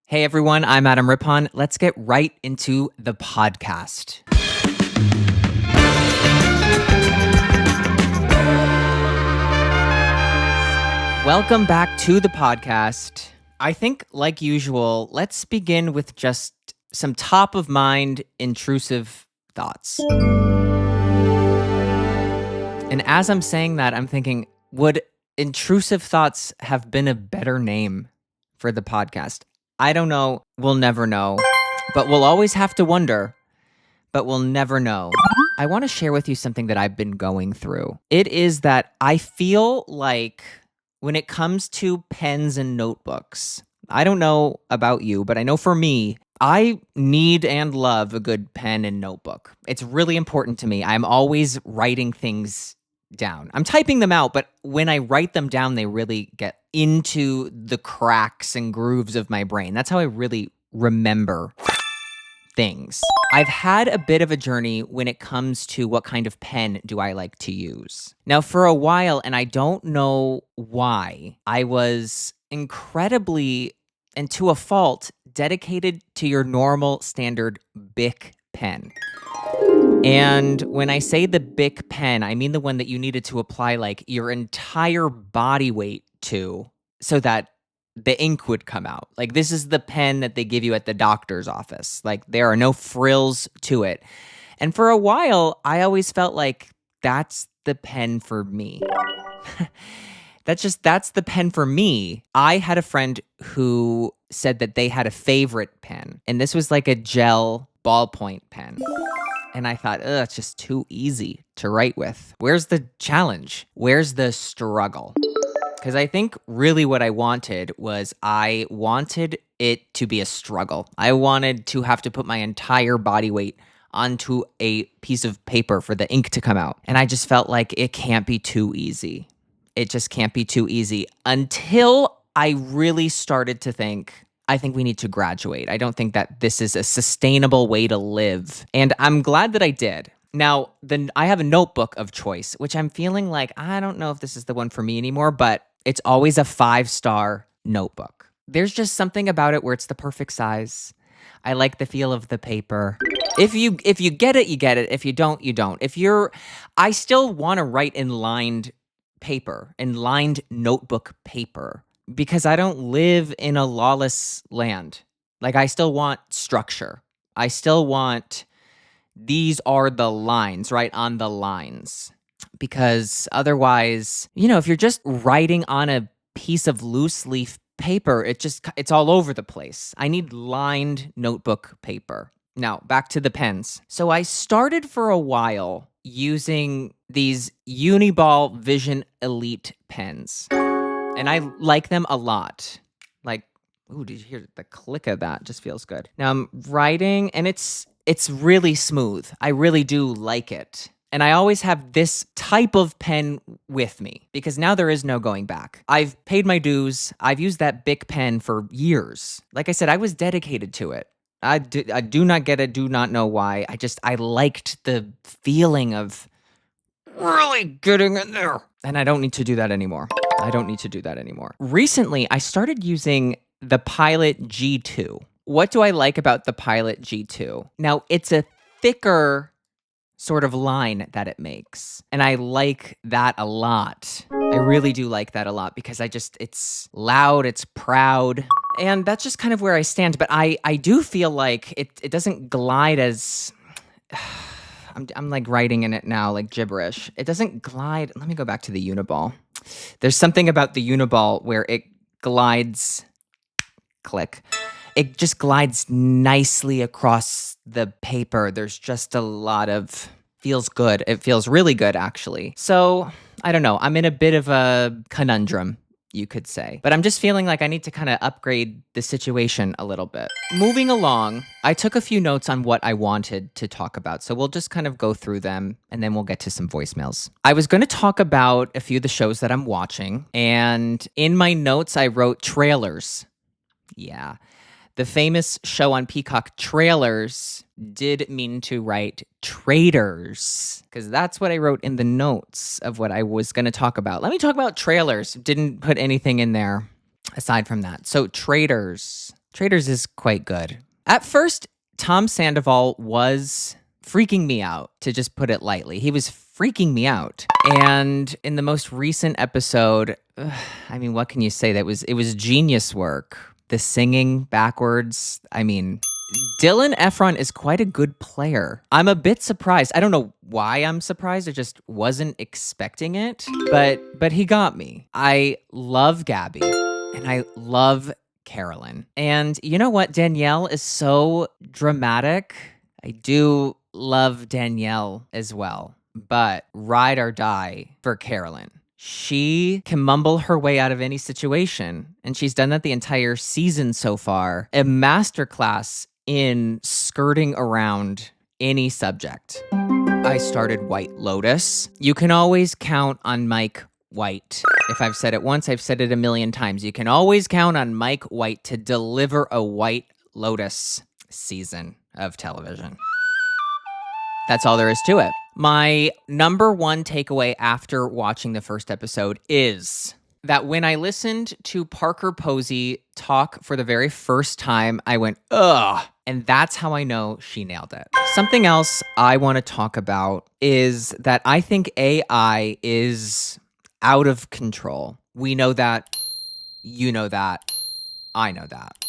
Hey everyone, I'm Adam Rippon. Let's get right into the podcast. Welcome back to the podcast. I think, like usual, let's begin with just some top of mind intrusive thoughts. And as I'm saying that, I'm thinking, would intrusive thoughts have been a better name for the podcast? I don't know. We'll never know. But we'll always have to wonder. But we'll never know. I want to share with you something that I've been going through. It is that I feel like when it comes to pens and notebooks, I don't know about you, but I know for me, I need and love a good pen and notebook. It's really important to me. I'm always writing things down. I'm typing them out, but when I write them down, they really get into the cracks and grooves of my brain. That's how I really remember things. I've had a bit of a journey when it comes to what kind of pen do I like to use. Now, for a while, and I don't know why, I was incredibly, and to a fault, dedicated to your normal standard Bic pen. And when I say the Bic pen, I mean the one that you needed to apply like your entire body weight to so that the ink would come out. Like this is the pen that they give you at the doctor's office. Like there are no frills to it. And for a while, I always felt like that's the pen for me. That's the pen for me. I had a friend who said that they had a favorite pen, and this was like a gel ballpoint pen. And I thought, it's just too easy to write with. Where's the challenge? Where's the struggle? Because I think really what I wanted was I wanted it to be a struggle. I wanted to have to put my entire body weight onto a piece of paper for the ink to come out. And I just felt like it can't be too easy. It just can't be too easy until I really started to think, I think we need to graduate. I don't think that this is a sustainable way to live. And I'm glad that I did. Now, then I have a notebook of choice, which I'm feeling like, I don't know if this is the one for me anymore, but it's always a 5-star notebook. There's just something about it where it's the perfect size. I like the feel of the paper. If you get it, you get it. If you don't, you don't. I still want to write in lined paper, in lined notebook paper, because I don't live in a lawless land. Like I still want structure. I still want these are the lines, right? On the lines. Because otherwise, if you're just writing on a piece of loose leaf paper, it's all over the place. I need lined notebook paper. Now, back to the pens. So I started for a while using these Uniball Vision Elite pens. And I like them a lot. Like, ooh, did you hear the click of that? Just feels good. Now I'm writing and it's really smooth. I really do like it. And I always have this type of pen with me because now there is no going back. I've paid my dues. I've used that Bic pen for years. Like I said, I was dedicated to it. I do not get it, do not know why. I liked the feeling of really getting in there. And I don't need to do that anymore. Recently, I started using the Pilot G2. What do I like about the Pilot G2? Now, it's a thicker sort of line that it makes. And I like that a lot. I really do like that a lot because it's loud, it's proud. And that's just kind of where I stand. But I do feel like it doesn't glide as... I'm like writing in it now, like gibberish. It doesn't glide. Let me go back to the Uniball. There's something about the Uniball where it glides, click. It just glides nicely across the paper. There's just a lot of, feels good. It feels really good, actually. So, I don't know. I'm in a bit of a conundrum, you could say. But I'm just feeling like I need to kind of upgrade the situation a little bit. Moving along, I took a few notes on what I wanted to talk about. So we'll just kind of go through them and then we'll get to some voicemails. I was going to talk about a few of the shows that I'm watching. And in my notes, I wrote trailers. Yeah. The famous show on Peacock, Trailers, did mean to write Traitors, because that's what I wrote in the notes of what I was going to talk about. Let me talk about Trailers. Didn't put anything in there aside from that. So Traitors. Traitors is quite good. At first, Tom Sandoval was freaking me out, to just put it lightly. He was freaking me out. And in the most recent episode, I mean, what can you say? It was genius work. The singing backwards, I mean, Dylan Efron is quite a good player. I'm a bit surprised. I don't know why I'm surprised. I just wasn't expecting it, but he got me. I love Gabby and I love Carolyn. And you know what? Danielle is so dramatic. I do love Danielle as well, but ride or die for Carolyn. She can mumble her way out of any situation, and she's done that the entire season so far. A masterclass in skirting around any subject. I started White Lotus. You can always count on Mike White. If I've said it once, I've said it a million times. You can always count on Mike White to deliver a White Lotus season of television. That's all there is to it. My number one takeaway after watching the first episode is that when I listened to Parker Posey talk for the very first time, I went, ugh. And that's how I know she nailed it. Something else I want to talk about is that I think AI is out of control. We know that. You know that. I know that.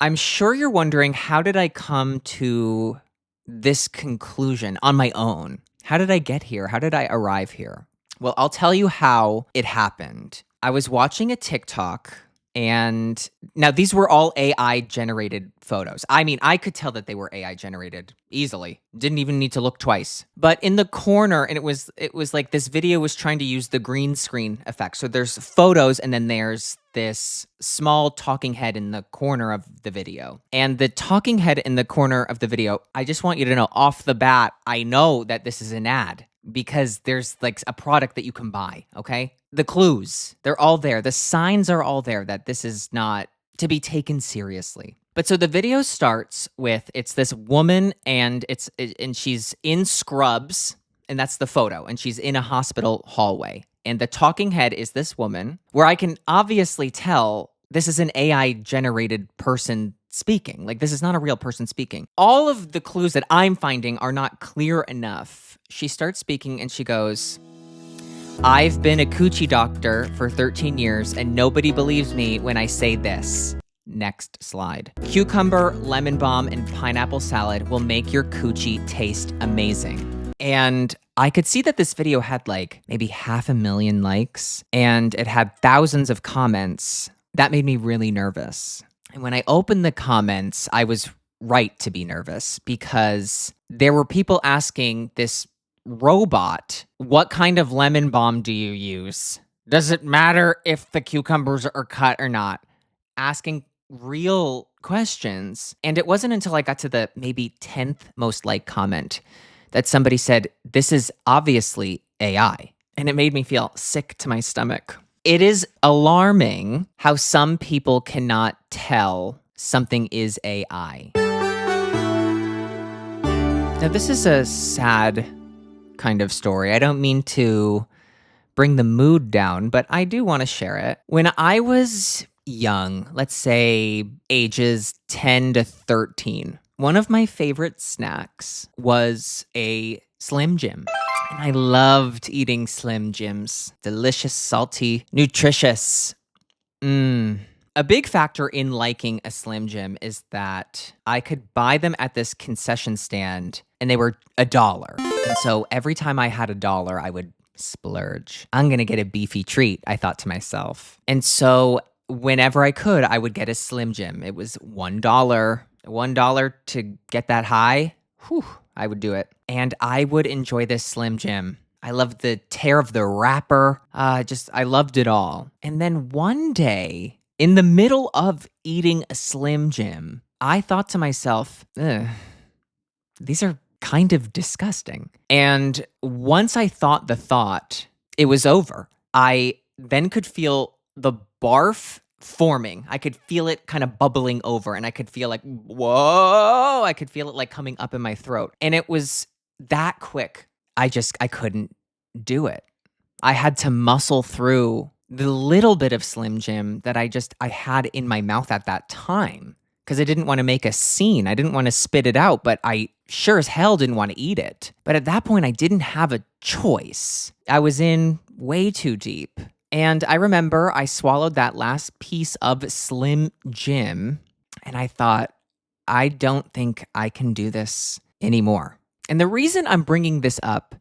I'm sure you're wondering, how did I come to this conclusion on my own? How did I get here? How did I arrive here? Well, I'll tell you how it happened. I was watching a TikTok, and now these were all AI generated photos. I mean, I could tell that they were AI generated easily. Didn't even need to look twice. But in the corner, and it was like this video was trying to use the green screen effect. So there's photos, and then there's this small talking head in the corner of the video. And the talking head in the corner of the video, I just want you to know off the bat, I know that this is an ad because there's like a product that you can buy, okay? The clues, they're all there. The signs are all there that this is not to be taken seriously. But so the video starts with, it's this woman and she's in scrubs, and that's the photo, and she's in a hospital hallway. And the talking head is this woman, where I can obviously tell this is an AI generated person speaking. Like, this is not a real person speaking. All of the clues that I'm finding are not clear enough. She starts speaking and she goes, I've been a coochie doctor for 13 years and nobody believes me when I say this. Next slide. Cucumber, lemon balm, and pineapple salad will make your coochie taste amazing. And I could see that this video had like maybe 500,000 likes, and it had thousands of comments. That made me really nervous. And when I opened the comments, I was right to be nervous because there were people asking this robot, what kind of lemon balm do you use? Does it matter if the cucumbers are cut or not? Asking real questions. And it wasn't until I got to the maybe 10th most liked comment that somebody said, this is obviously AI. And it made me feel sick to my stomach. It is alarming how some people cannot tell something is AI. Now, this is a sad kind of story. I don't mean to bring the mood down, but I do want to share it. When I was young, let's say ages 10 to 13, one of my favorite snacks was a Slim Jim. And I loved eating Slim Jims. Delicious, salty, nutritious. A big factor in liking a Slim Jim is that I could buy them at this concession stand and they were $1. And so every time I had $1, I would splurge. I'm going to get a Beefy Treat, I thought to myself. And so whenever I could, I would get a Slim Jim. It was $1. $1 to get that high. Whew, I would do it. And I would enjoy this Slim Jim. I loved the tear of the wrapper. I loved it all. And then one day, in the middle of eating a Slim Jim, I thought to myself, these are kind of disgusting. And once I thought the thought, it was over. I then could feel the barf forming. I could feel it kind of bubbling over, and I could feel like, whoa, I could feel it like coming up in my throat. And it was that quick. I couldn't do it. I had to muscle through the little bit of Slim Jim that I had in my mouth at that time. because I didn't want to make a scene. I didn't want to spit it out, but I sure as hell didn't want to eat it. But at that point, I didn't have a choice. I was in way too deep. And I remember I swallowed that last piece of Slim Jim, and I thought, I don't think I can do this anymore. And the reason I'm bringing this up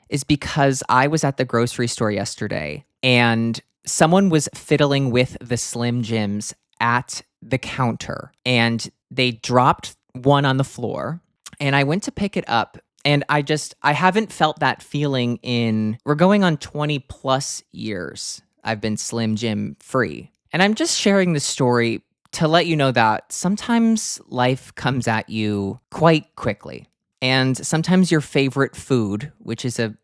is because I was at the grocery store yesterday and someone was fiddling with the Slim Jims at the counter and they dropped one on the floor and I went to pick it up and I haven't felt that feeling we're going on 20 plus years. I've been Slim Jim free. And I'm just sharing this story to let you know that sometimes life comes at you quite quickly. And sometimes your favorite food, which is a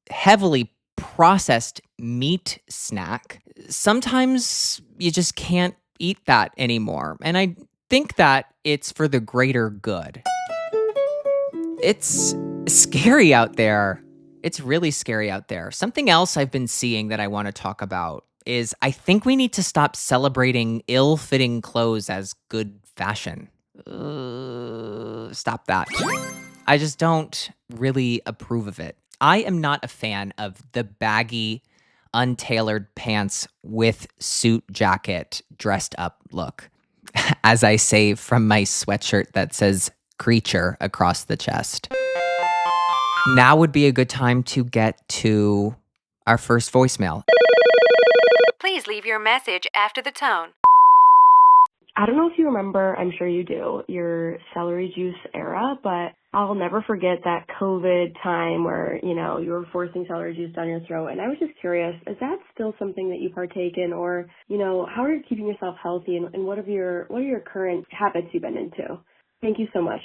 heavily processed meat snack, sometimes you just can't eat that anymore. And I think that it's for the greater good. It's scary out there. It's really scary out there. Something else I've been seeing that I want to talk about is I think we need to stop celebrating ill-fitting clothes as good fashion. Stop that. I just don't really approve of it. I am not a fan of the baggy, untailored pants with suit jacket dressed up look, as I say from my sweatshirt that says creature across the chest. Now would be a good time to get to our first voicemail. Please leave your message after the tone. I don't know if you remember, I'm sure you do, your celery juice era, but I'll never forget that COVID time where, you were forcing celery juice down your throat. And I was just curious, is that still something that you partake in? Or, how are you keeping yourself healthy? And what are your current habits you've been into? Thank you so much.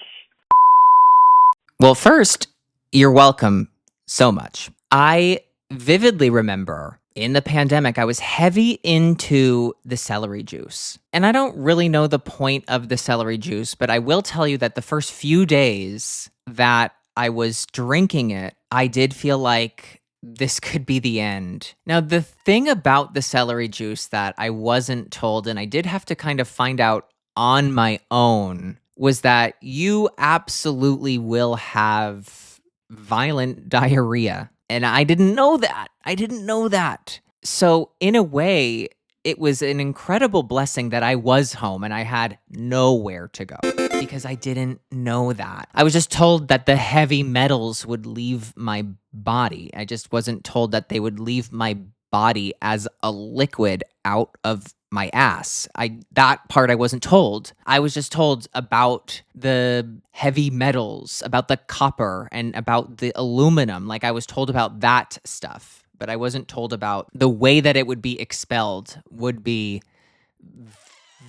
Well, first, you're welcome so much. I vividly remember in the pandemic, I was heavy into the celery juice. And I don't really know the point of the celery juice, but I will tell you that the first few days that I was drinking it, I did feel like this could be the end. Now, the thing about the celery juice that I wasn't told, and I did have to kind of find out on my own, was that you absolutely will have violent diarrhea. And I didn't know that. So in a way, it was an incredible blessing that I was home and I had nowhere to go because I didn't know that. I was just told that the heavy metals would leave my body. I just wasn't told that they would leave my body as a liquid out of my ass. That part I wasn't told. I was just told about the heavy metals, about the copper and about the aluminum. Like I was told about that stuff, but I wasn't told about the way that it would be expelled would be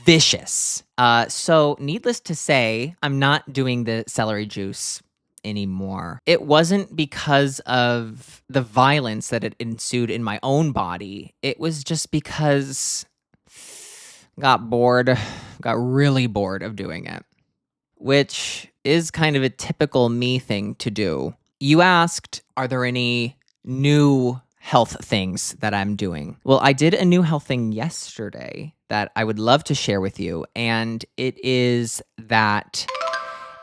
vicious. So needless to say, I'm not doing the celery juice anymore. It wasn't because of the violence that had ensued in my own body. It was just because got really bored of doing it, which is kind of a typical me thing to do. You asked, are there any new health things that I'm doing? Well, I did a new health thing yesterday that I would love to share with you, and it is that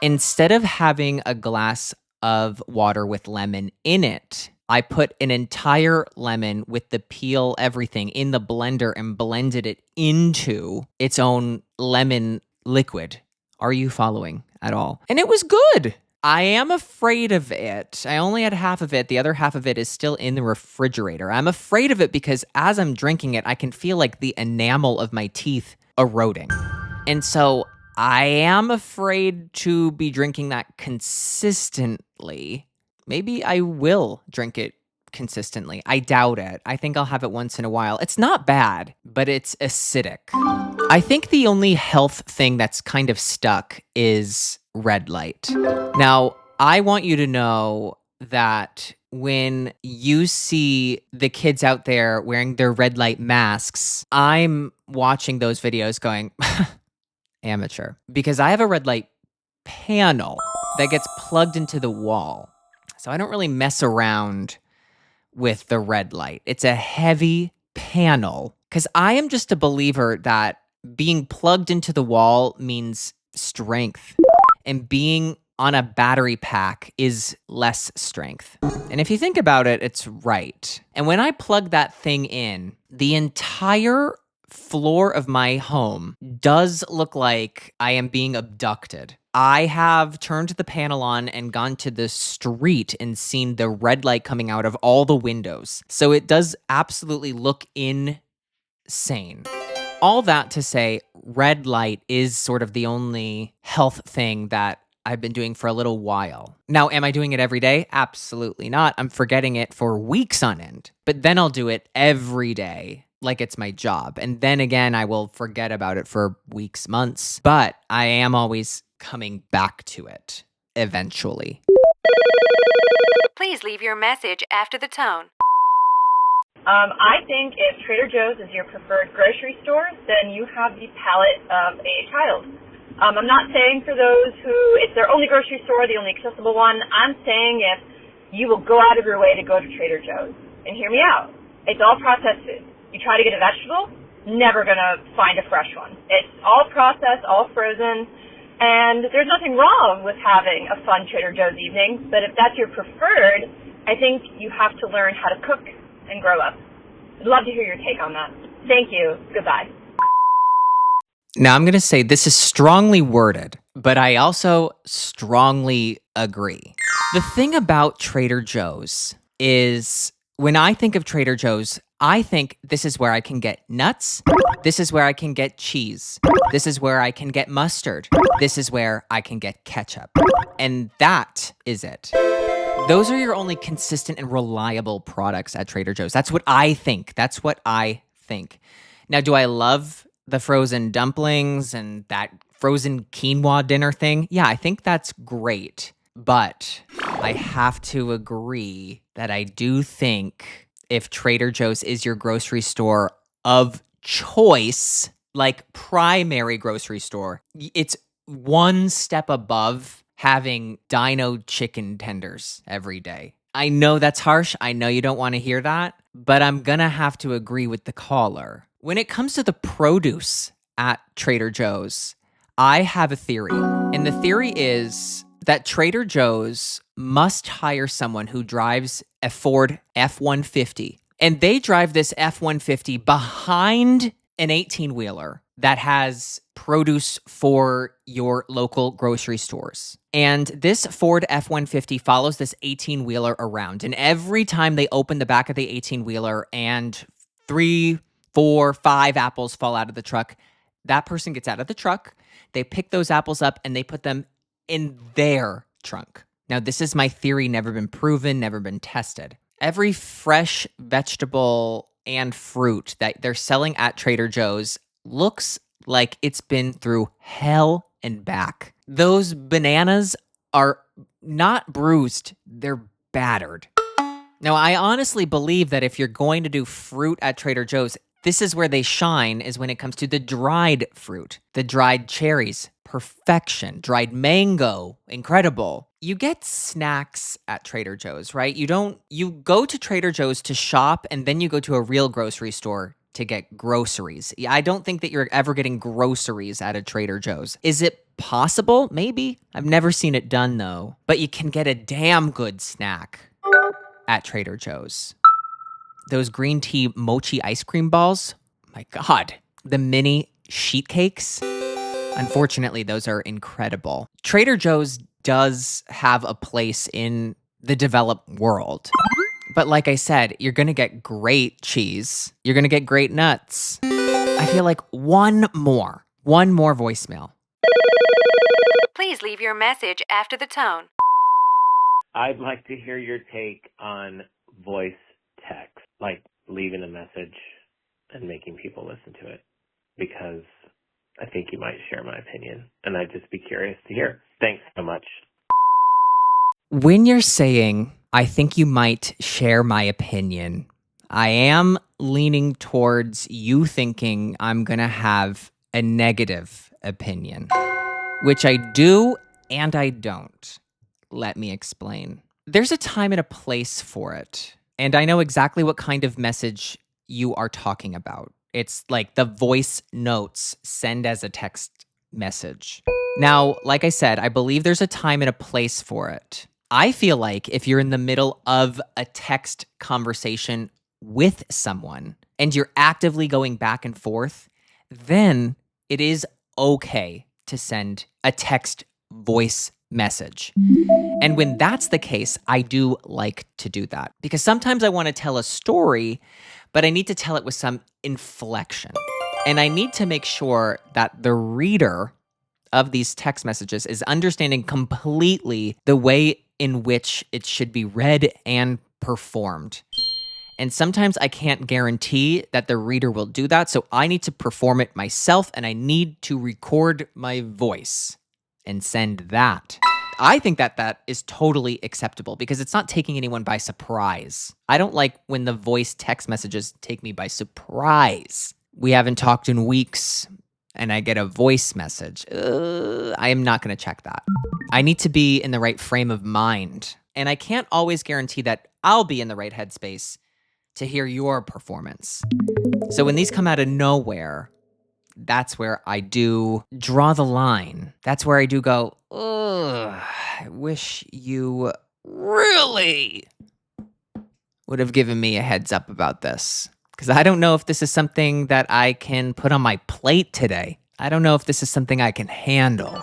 instead of having a glass of water with lemon in it, I put an entire lemon with the peel, everything in the blender and blended it into its own lemon liquid. Are you following at all? And it was good. I am afraid of it. I only had half of it. The other half of it is still in the refrigerator. I'm afraid of it because as I'm drinking it, I can feel like the enamel of my teeth eroding. And so I am afraid to be drinking that consistently. Maybe I will drink it consistently. I doubt it. I think I'll have it once in a while. It's not bad, but it's acidic. I think the only health thing that's kind of stuck is red light. Now, I want you to know that when you see the kids out there wearing their red light masks, I'm watching those videos going, amateur. Because I have a red light panel that gets plugged into the wall. So I don't really mess around with the red light. It's a heavy panel because I am just a believer that being plugged into the wall means strength, and being on a battery pack is less strength. And if you think about it, it's right. And when I plug that thing in, the entire floor of my home does look like I am being abducted. I have turned the panel on and gone to the street and seen the red light coming out of all the windows. So it does absolutely look insane. All that to say, red light is sort of the only health thing that I've been doing for a little while. Now, am I doing it every day? Absolutely not. I'm forgetting it for weeks on end. But then I'll do it every day like it's my job. And then again, I will forget about it for weeks, months. But I am always coming back to it eventually. Please leave your message after the tone. I think if Trader Joe's is your preferred grocery store, then you have the palate of a child. I'm not saying for those who it's their only grocery store, the only accessible one. I'm saying if you will go out of your way to go to Trader Joe's. And hear me out. It's all processed food. You try to get a vegetable, never going to find a fresh one. It's all processed, all frozen. And there's nothing wrong with having a fun Trader Joe's evening. But if that's your preferred, I think you have to learn how to cook and grow up. I'd love to hear your take on that. Thank you. Goodbye. Now, I'm going to say this is strongly worded, but I also strongly agree. The thing about Trader Joe's is when I think of Trader Joe's, I think this is where I can get nuts. This is where I can get cheese. This is where I can get mustard. This is where I can get ketchup. And that is it. Those are your only consistent and reliable products at Trader Joe's. That's what I think. Now, do I love the frozen dumplings and that frozen quinoa dinner thing? Yeah, I think that's great. But I have to agree that I do think if Trader Joe's is your grocery store of choice, like primary grocery store, it's one step above having dino chicken tenders every day. I know that's harsh. I know you don't want to hear that, but I'm going to have to agree with the caller. When it comes to the produce at Trader Joe's, I have a theory. And the theory is that Trader Joe's must hire someone who drives a Ford F-150. And they drive this F-150 behind an 18-wheeler that has produce for your local grocery stores. And this Ford F-150 follows this 18-wheeler around. And every time they open the back of the 18-wheeler and 3, 4, 5 apples fall out of the truck, that person gets out of the truck, they pick those apples up, and they put them in their trunk. Now, this is my theory, never been proven, never been tested. Every fresh vegetable and fruit that they're selling at Trader Joe's looks like it's been through hell and back. Those bananas are not bruised, they're battered. Now, I honestly believe that if you're going to do fruit at Trader Joe's, this is where they shine, is when it comes to the dried fruit. The dried cherries, perfection. Dried mango, incredible. You get snacks at Trader Joe's, right? You go to Trader Joe's to shop, and then you go to a real grocery store to get groceries. I don't think that you're ever getting groceries at a Trader Joe's. Is it possible? Maybe. I've never seen it done, though. But you can get a damn good snack at Trader Joe's. Those green tea mochi ice cream balls, my God. The mini sheet cakes, unfortunately, those are incredible. Trader Joe's does have a place in the developed world. But like I said, you're going to get great cheese. You're going to get great nuts. I feel like one more voicemail. Please leave your message after the tone. I'd like to hear your take on voice text, like leaving a message and making people listen to it, because I think you might share my opinion, and I'd just be curious to hear. Thanks so much. When you're saying, I think you might share my opinion, I am leaning towards you thinking I'm going to have a negative opinion, which I do and I don't. Let me explain. There's a time and a place for it, and I know exactly what kind of message you are talking about. It's like the voice notes send as a text message. Now, like I said, I believe there's a time and a place for it. I feel like if you're in the middle of a text conversation with someone and you're actively going back and forth, then it is okay to send a text voice message. And when that's the case, I do like to do that because sometimes I want to tell a story, but I need to tell it with some inflection. And I need to make sure that the reader of these text messages is understanding completely the way in which it should be read and performed. And sometimes I can't guarantee that the reader will do that, so I need to perform it myself, and I need to record my voice and send that. I think that that is totally acceptable because it's not taking anyone by surprise. I don't like when the voice text messages take me by surprise. We haven't talked in weeks, and I get a voice message. I am not going to check that. I need to be in the right frame of mind, and I can't always guarantee that I'll be in the right headspace to hear your performance. So when these come out of nowhere, that's where I do draw the line. That's where I do go, ugh, I wish you really would have given me a heads up about this. Because I don't know if this is something that I can put on my plate today. I don't know if this is something I can handle.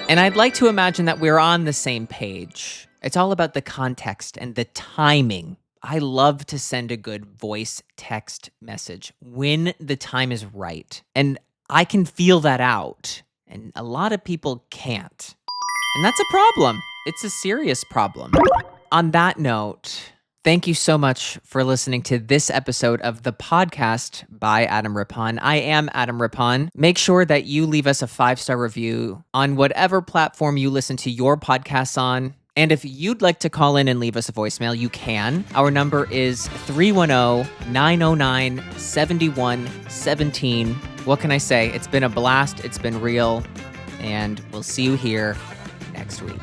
And I'd like to imagine that we're on the same page. It's all about the context and the timing. I love to send a good voice text message when the time is right. And I can feel that out. And a lot of people can't. And that's a problem. It's a serious problem. On that note, thank you so much for listening to this episode of the podcast by Adam Rippon. I am Adam Rippon. Make sure that you leave us a 5-star review on whatever platform you listen to your podcasts on. And if you'd like to call in and leave us a voicemail, you can. Our number is 310-909-7117. What can I say? It's been a blast. It's been real. And we'll see you here next week.